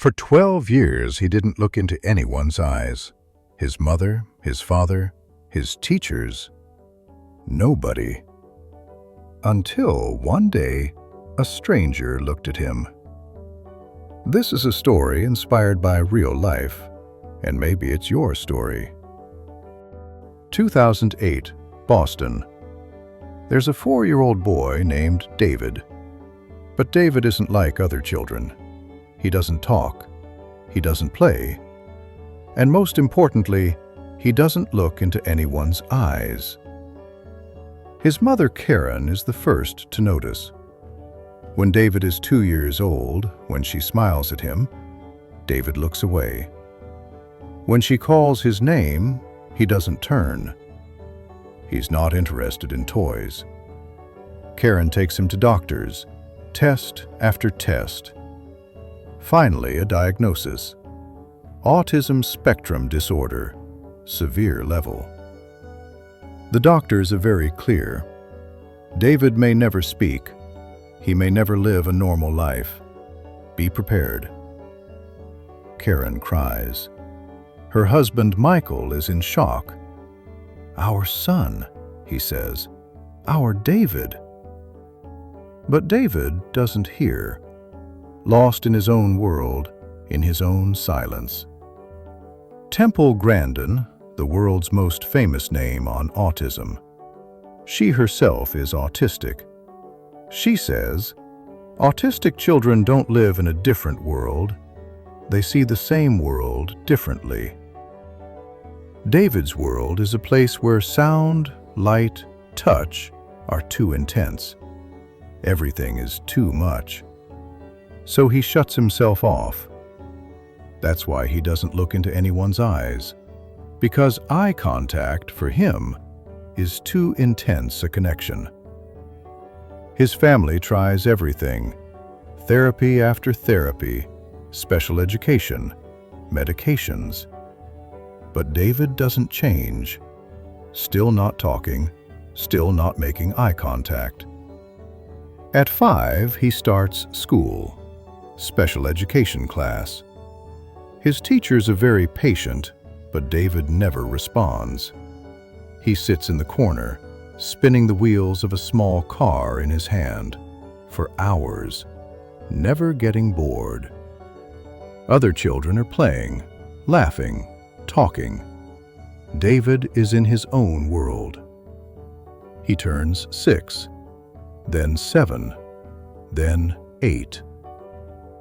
For 12 years, he didn't look into anyone's eyes. His mother, his father, his teachers, nobody. Until one day, a stranger looked at him. This is a story inspired by real life, and maybe it's your story. 2008, Boston. There's a 4-year-old boy named David. But David isn't like other children. He doesn't talk. He doesn't play. And most importantly, he doesn't look into anyone's eyes. His mother, Karen, is the first to notice. When David is 2 years old, when she smiles at him, David looks away. When she calls his name, he doesn't turn. He's not interested in toys. Karen takes him to doctors, test after test. Finally, a diagnosis: autism spectrum disorder, severe level. The doctors are very clear. David may never speak. He may never live a normal life. Be prepared. Karen cries. Her husband, Michael, is in shock. "Our son," he says. "Our David." But David doesn't hear, lost in his own world, in his own silence. Temple Grandin, the world's most famous name on autism. She herself is autistic. She says, autistic children don't live in a different world. They see the same world differently. David's world is a place where sound, light, touch are too intense. Everything is too much. So he shuts himself off. That's why he doesn't look into anyone's eyes, because eye contact for him is too intense a connection. His family tries everything: therapy after therapy, special education, medications. But David doesn't change. Still not talking, still not making eye contact. At 5, he starts school, special education class. His teachers are very patient, but David never responds. He sits in the corner, spinning the wheels of a small car in his hand, for hours, never getting bored. Other children are playing, laughing, talking. David is in his own world. He turns 6, then 7, then 8.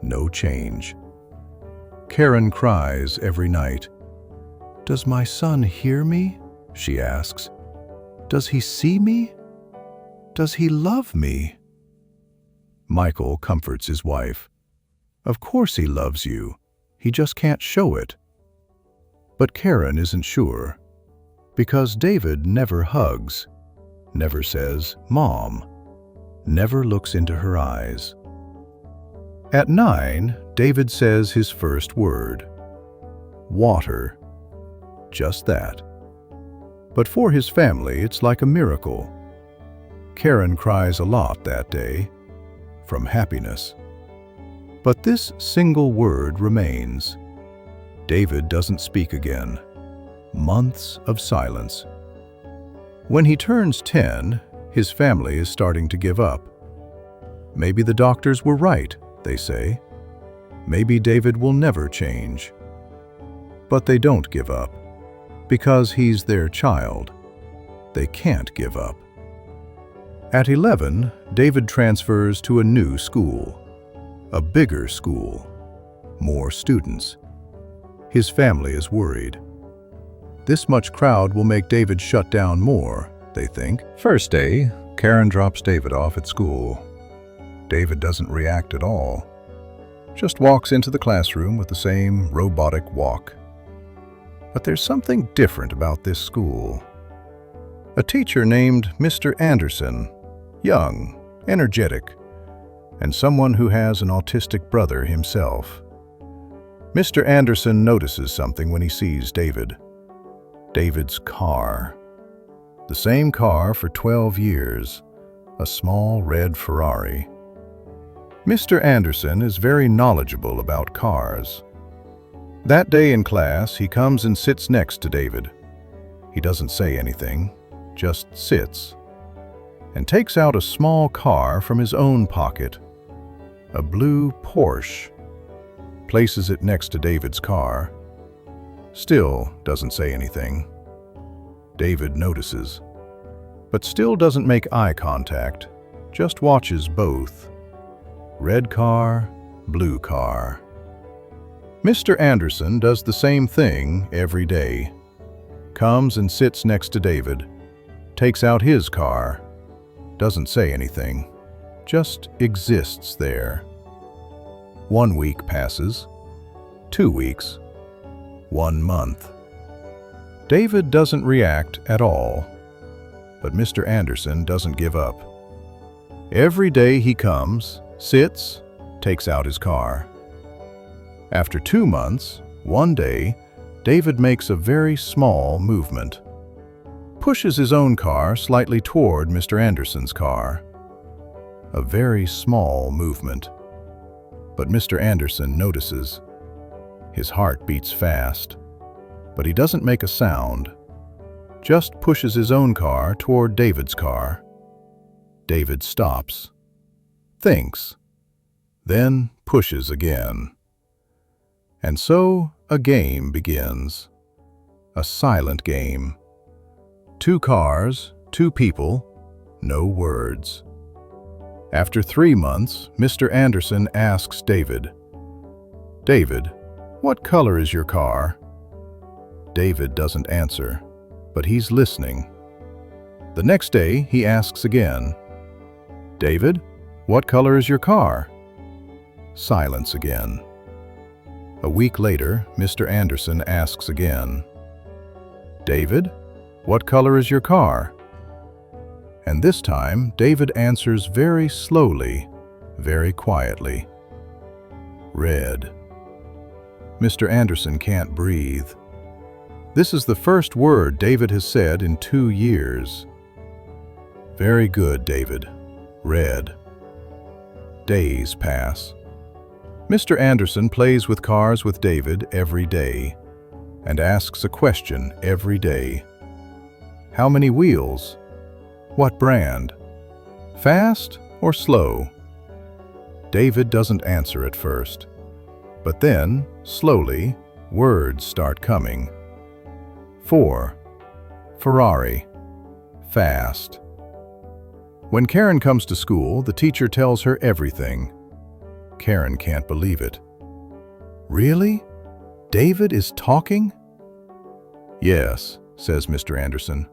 No change. Karen cries every night. "Does my son hear me?" she asks. "Does he see me? Does he love me?" Michael comforts his wife. "Of course he loves you. He just can't show it." But Karen isn't sure, because David never hugs, never says, "Mom," never looks into her eyes. At 9, David says his first word: water. Just that. But for his family, it's like a miracle. Karen cries a lot that day, from happiness. But this single word remains. David doesn't speak again. Months of silence. When he turns 10, his family is starting to give up. Maybe the doctors were right, they say. Maybe David will never change. But they don't give up, because he's their child. They can't give up. At 11, David transfers to a new school, a bigger school, more students. His family is worried. This much crowd will make David shut down more, they think. First day, Karen drops David off at school. David doesn't react at all. Just walks into the classroom with the same robotic walk. But there's something different about this school. A teacher named Mr. Anderson, young, energetic, and someone who has an autistic brother himself. Mr. Anderson notices something when he sees David. David's car. The same car for 12 years, a small red Ferrari. Mr. Anderson is very knowledgeable about cars. That day in class, he comes and sits next to David. He doesn't say anything, just sits, and takes out a small car from his own pocket, a blue Porsche, places it next to David's car. Still doesn't say anything. David notices, but still doesn't make eye contact, just watches both. Red car, blue car. Mr. Anderson does the same thing every day. Comes and sits next to David, takes out his car, doesn't say anything, just exists there. 1 week passes, 2 weeks, 1 month. David doesn't react at all, but Mr. Anderson doesn't give up. Every day he comes, sits, takes out his car. After 2 months, one day, David makes a very small movement. Pushes his own car slightly toward Mr. Anderson's car. A very small movement. But Mr. Anderson notices. His heart beats fast, but he doesn't make a sound. Just pushes his own car toward David's car. David stops, thinks, then pushes again. And so a game begins. A silent game. 2 cars, 2 people, no words. After 3 months, Mr. Anderson asks David, "David, what color is your car?" David doesn't answer, but he's listening. The next day, he asks again, "David, what color is your car?" Silence again. A week later, Mr. Anderson asks again, "David, what color is your car?" And this time, David answers very slowly, very quietly, "Red." Mr. Anderson can't breathe. This is the first word David has said in 2 years. "Very good, David. Red." Days pass. Mr. Anderson plays with cars with David every day and asks a question every day. How many wheels? What brand? Fast or slow? David doesn't answer at first, but then, slowly, words start coming. 4. Ferrari. Fast. When Karen comes to school, the teacher tells her everything. Karen can't believe it. "Really? David is talking?" "Yes," says Mr. Anderson.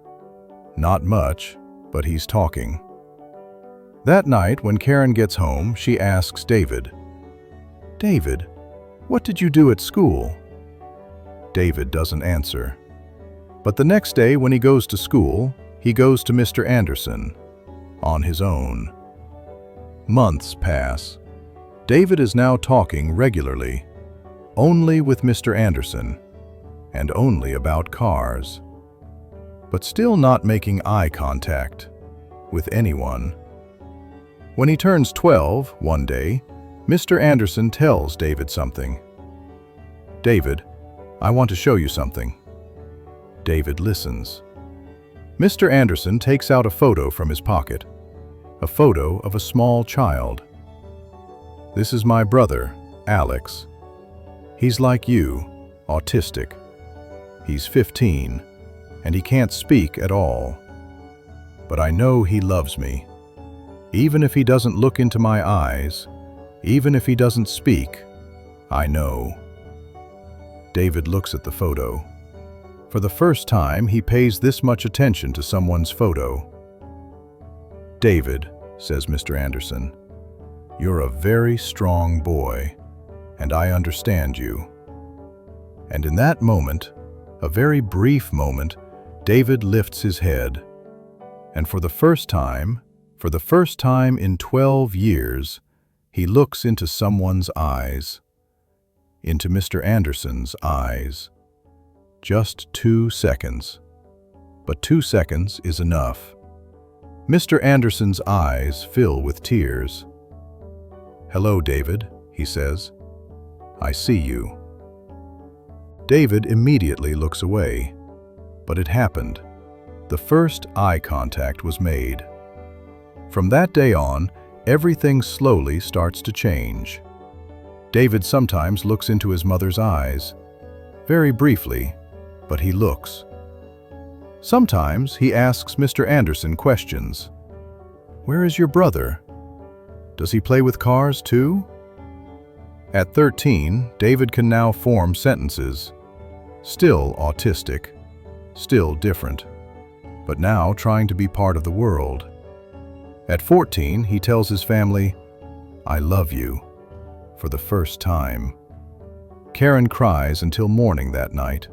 "Not much, but he's talking." That night, when Karen gets home, she asks David, "David, what did you do at school?" David doesn't answer. But the next day, when he goes to school, he goes to Mr. Anderson, on his own. Months pass. David is now talking regularly, only with Mr. Anderson, and only about cars, but still not making eye contact with anyone. When he turns 12, one day, Mr. Anderson tells David something. "David, I want to show you something." David listens. Mr. Anderson takes out a photo from his pocket, a photo of a small child. "This is my brother, Alex. He's like you, autistic. He's 15, and he can't speak at all. But I know he loves me. Even if he doesn't look into my eyes, even if he doesn't speak, I know." David looks at the photo. For the first time, he pays this much attention to someone's photo. "David," says Mr. Anderson, "you're a very strong boy, and I understand you." And in that moment, a very brief moment, David lifts his head, and for the first time in 12 years, he looks into someone's eyes, into Mr. Anderson's eyes. Just 2 seconds. But 2 seconds is enough. Mr. Anderson's eyes fill with tears. "Hello, David," he says. "I see you." David immediately looks away. But it happened. The first eye contact was made. From that day on, everything slowly starts to change. David sometimes looks into his mother's eyes. Very briefly, but he looks. Sometimes he asks Mr. Anderson questions. "Where is your brother? Does he play with cars too?" At 13, David can now form sentences. Still autistic, still different, but now trying to be part of the world. At 14, he tells his family, "I love you," for the first time. Karen cries until morning that night,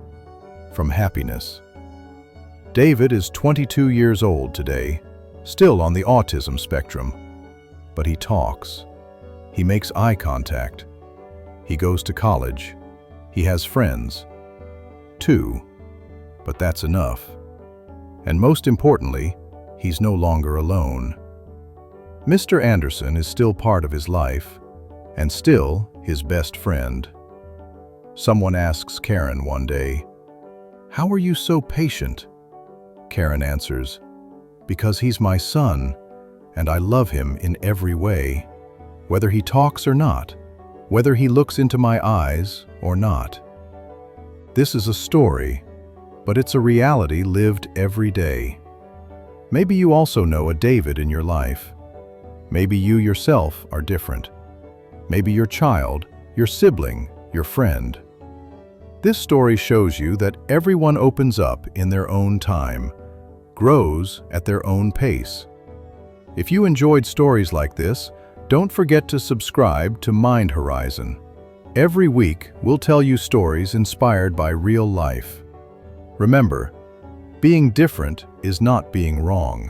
from happiness. David is 22 years old today, still on the autism spectrum, but he talks. He makes eye contact. He goes to college. He has friends. 2, but that's enough. And most importantly, he's no longer alone. Mr. Anderson is still part of his life, and still his best friend. Someone asks Karen one day, "How are you so patient?" Karen answers, "Because he's my son, and I love him in every way, whether he talks or not, whether he looks into my eyes or not." This is a story, but it's a reality lived every day. Maybe you also know a David in your life. Maybe you yourself are different. Maybe your child, your sibling, your friend. This story shows you that everyone opens up in their own time, grows at their own pace. If you enjoyed stories like this, don't forget to subscribe to Mind Horizon. Every week, we'll tell you stories inspired by real life. Remember, being different is not being wrong.